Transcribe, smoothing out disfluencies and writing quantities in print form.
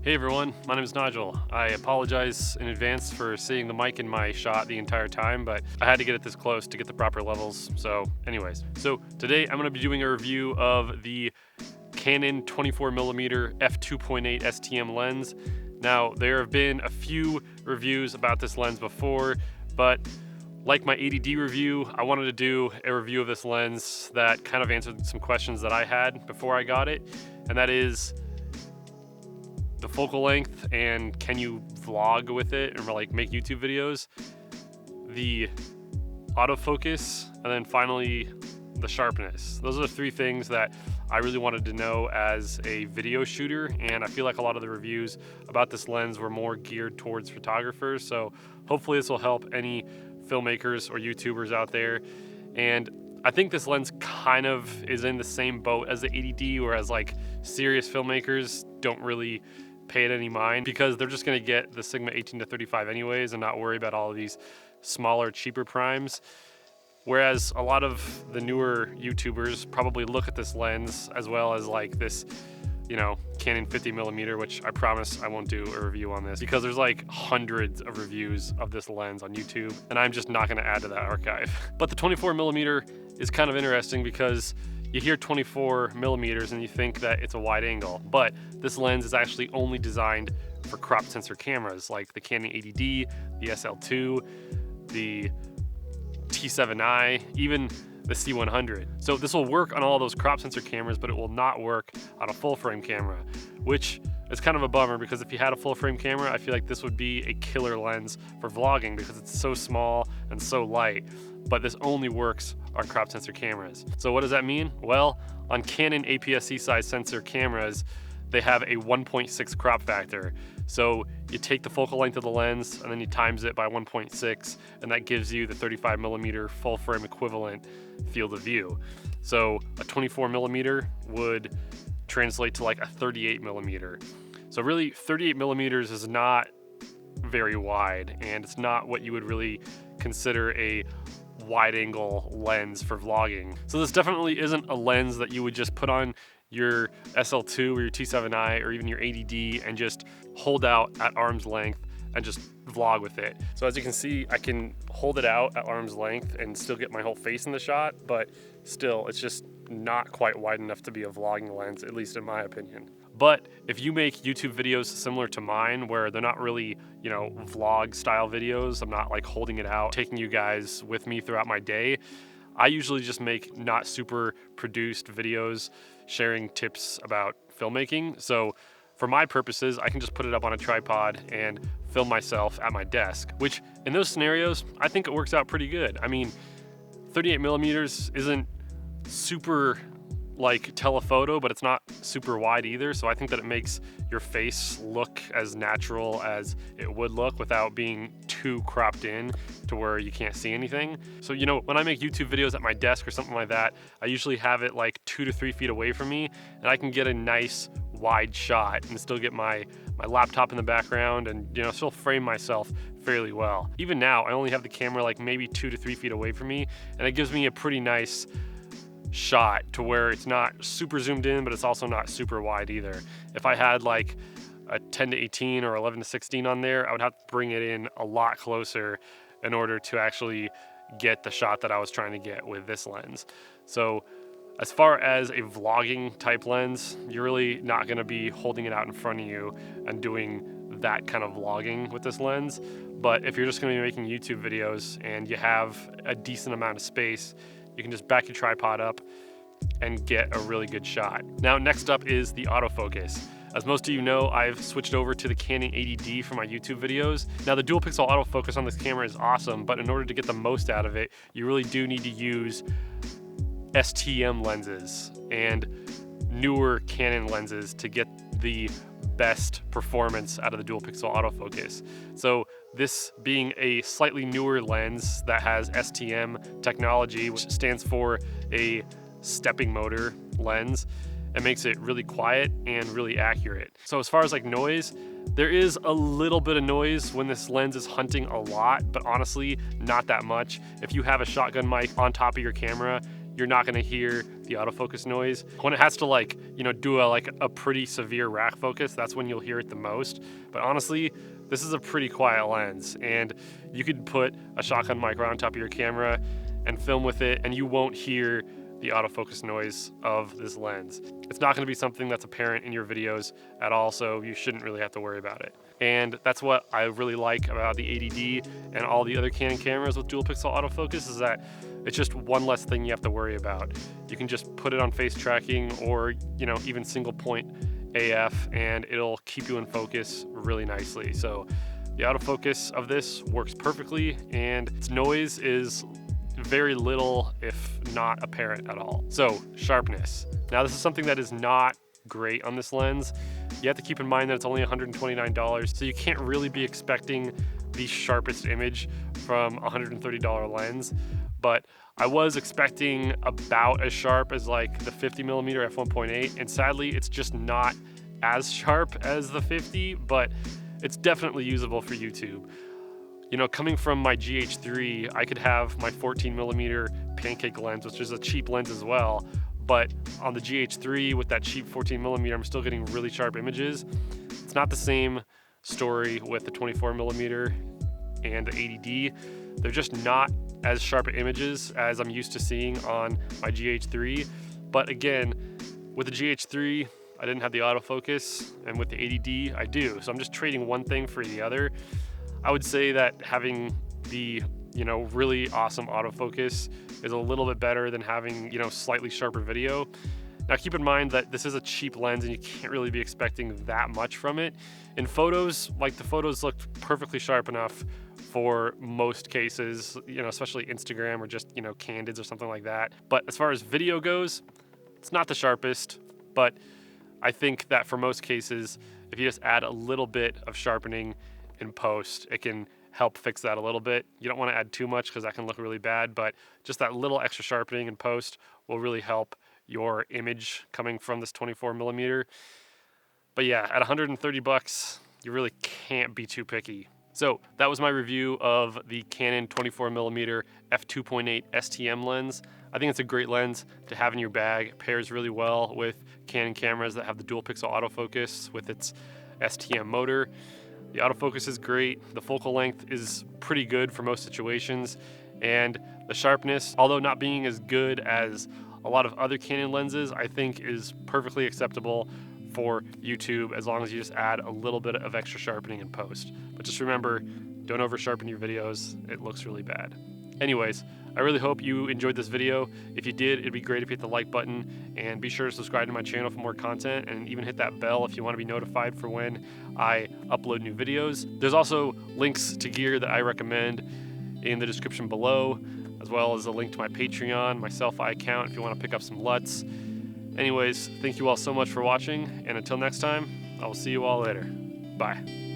Hey everyone, my name is Nigel. I apologize in advance for seeing the mic in my shot the entire time, but I had to get it this close to get the proper levels. So anyways, today I'm going to be doing a review of the Canon 24mm f2.8 STM lens. Now, there have been a few reviews about this lens before, but like my ADD review, I wanted to do a review of this lens that kind of answered some questions that I had before I got it, and that is the focal length and can you vlog with it and like make YouTube videos, the autofocus, and then finally the sharpness. Those are the three things that I really wanted to know as a video shooter, and I feel like a lot of the reviews about this lens were more geared towards photographers, so hopefully this will help any filmmakers or YouTubers out there. And I think this lens kind of is in the same boat as the ADD, whereas like serious filmmakers don't really pay it any mind because they're just going to get the Sigma 18-35 anyways and not worry about all of these smaller, cheaper primes. Whereas a lot of the newer YouTubers probably look at this lens as well as like this, Canon 50mm, which I promise I won't do a review on this because there's like hundreds of reviews of this lens on YouTube and I'm just not going to add to that archive. But the 24mm is kind of interesting because you hear 24mm and you think that it's a wide angle, but this lens is actually only designed for crop sensor cameras like the Canon ADD, the SL2, the T7i, even the C100. So this will work on all those crop sensor cameras, but it will not work on a full frame camera, which is kind of a bummer because if you had a full frame camera, I feel like this would be a killer lens for vlogging because it's so small and so light, but this only works on crop sensor cameras. So what does that mean? Well, on Canon APS-C size sensor cameras, they have a 1.6 crop factor. So you take the focal length of the lens and then you times it by 1.6, and that gives you the 35mm full frame equivalent field of view. So a 24mm would translate to like a 38mm. So really 38mm is not very wide, and it's not what you would really consider a wide angle lens for vlogging. So this definitely isn't a lens that you would just put on your SL2 or your T7i or even your ADD and just hold out at arm's length and just vlog with it. So as you can see, I can hold it out at arm's length and still get my whole face in the shot, but still it's just not quite wide enough to be a vlogging lens, at least in my opinion. But if you make YouTube videos similar to mine, where they're not really, vlog style videos, I'm not like holding it out, taking you guys with me throughout my day, I usually just make not super produced videos sharing tips about filmmaking. So for my purposes, I can just put it up on a tripod and film myself at my desk, which in those scenarios, I think it works out pretty good. I mean, 38mm isn't super like telephoto, but it's not super wide either. So I think that it makes your face look as natural as it would look without being too cropped in to where you can't see anything. So, when I make YouTube videos at my desk or something like that, I usually have it like 2 to 3 feet away from me, and I can get a nice wide shot and still get my laptop in the background and, still frame myself fairly well. Even now, I only have the camera like maybe 2 to 3 feet away from me, and it gives me a pretty nice shot to where it's not super zoomed in, but it's also not super wide either. If I had like a 10-18 or 11-16 on there, I would have to bring it in a lot closer in order to actually get the shot that I was trying to get with this lens. So as far as a vlogging type lens, you're really not going to be holding it out in front of you and doing that kind of vlogging with this lens. But if you're just going to be making YouTube videos and you have a decent amount of space, you can just back your tripod up and get a really good shot. Now, next up is the autofocus. As most of you know, I've switched over to the Canon ADD for my YouTube videos. Now, the dual pixel autofocus on this camera is awesome, but in order to get the most out of it, you really do need to use STM lenses and newer Canon lenses to get the best performance out of the dual pixel autofocus. So this being a slightly newer lens that has STM technology, which stands for a stepping motor lens, it makes it really quiet and really accurate. So as far as like noise, there is a little bit of noise when this lens is hunting a lot, but honestly, not that much. If you have a shotgun mic on top of your camera, you're not gonna hear the autofocus noise. When it has to like, you know, do a pretty severe rack focus, that's when you'll hear it the most. But honestly, this is a pretty quiet lens, and you could put a shotgun mic right on top of your camera and film with it, and you won't hear the autofocus noise of this lens. It's not going to be something that's apparent in your videos at all, so you shouldn't really have to worry about it. And that's what I really like about the 80D and all the other Canon cameras with dual pixel autofocus, is that it's just one less thing you have to worry about. You can just put it on face tracking, or, you know, even single point AF, and it'll keep you in focus really nicely. So the autofocus of this works perfectly, and its noise is very little, if not apparent at all. So sharpness. Now this is something that is not great on this lens. You have to keep in mind that it's only $129, so you can't really be expecting the sharpest image from a $130 lens. But I was expecting about as sharp as like the 50mm f1.8, and sadly it's just not as sharp as the 50, but it's definitely usable for YouTube. You know, coming from my GH3, I could have my 14mm pancake lens, which is a cheap lens as well, but on the GH3 with that cheap 14mm, I'm still getting really sharp images. It's not the same story with the 24mm and the 80D. They're just not as sharp images as I'm used to seeing on my GH3. But again, with the GH3, I didn't have the autofocus, and with the 80D, I do. So I'm just trading one thing for the other. I would say that having the, you know, really awesome autofocus is a little bit better than having, you know, slightly sharper video. Now keep in mind that this is a cheap lens and you can't really be expecting that much from it. In photos, like, the photos looked perfectly sharp enough for most cases, you know, especially Instagram or just, you know, candids or something like that. But as far as video goes, it's not the sharpest, but I think that for most cases, if you just add a little bit of sharpening in post, it can help fix that a little bit. You don't want to add too much because that can look really bad, but just that little extra sharpening in post will really help your image coming from this 24mm. But yeah, at 130 bucks, you really can't be too picky. So that was my review of the Canon 24mm f2.8 STM lens. I think it's a great lens to have in your bag. It pairs really well with Canon cameras that have the dual pixel autofocus with its STM motor. The autofocus is great. The focal length is pretty good for most situations. And the sharpness, although not being as good as a lot of other Canon lenses, I think is perfectly acceptable for YouTube, as long as you just add a little bit of extra sharpening in post. But just remember, don't over sharpen your videos. It looks really bad. Anyways, I really hope you enjoyed this video. If you did, it'd be great if you hit the like button, and be sure to subscribe to my channel for more content, and even hit that bell if you want to be notified for when I upload new videos. There's also links to gear that I recommend in the description below, as well as a link to my Patreon, my selfie account if you want to pick up some LUTs. Anyways, thank you all so much for watching, and until next time, I will see you all later. Bye.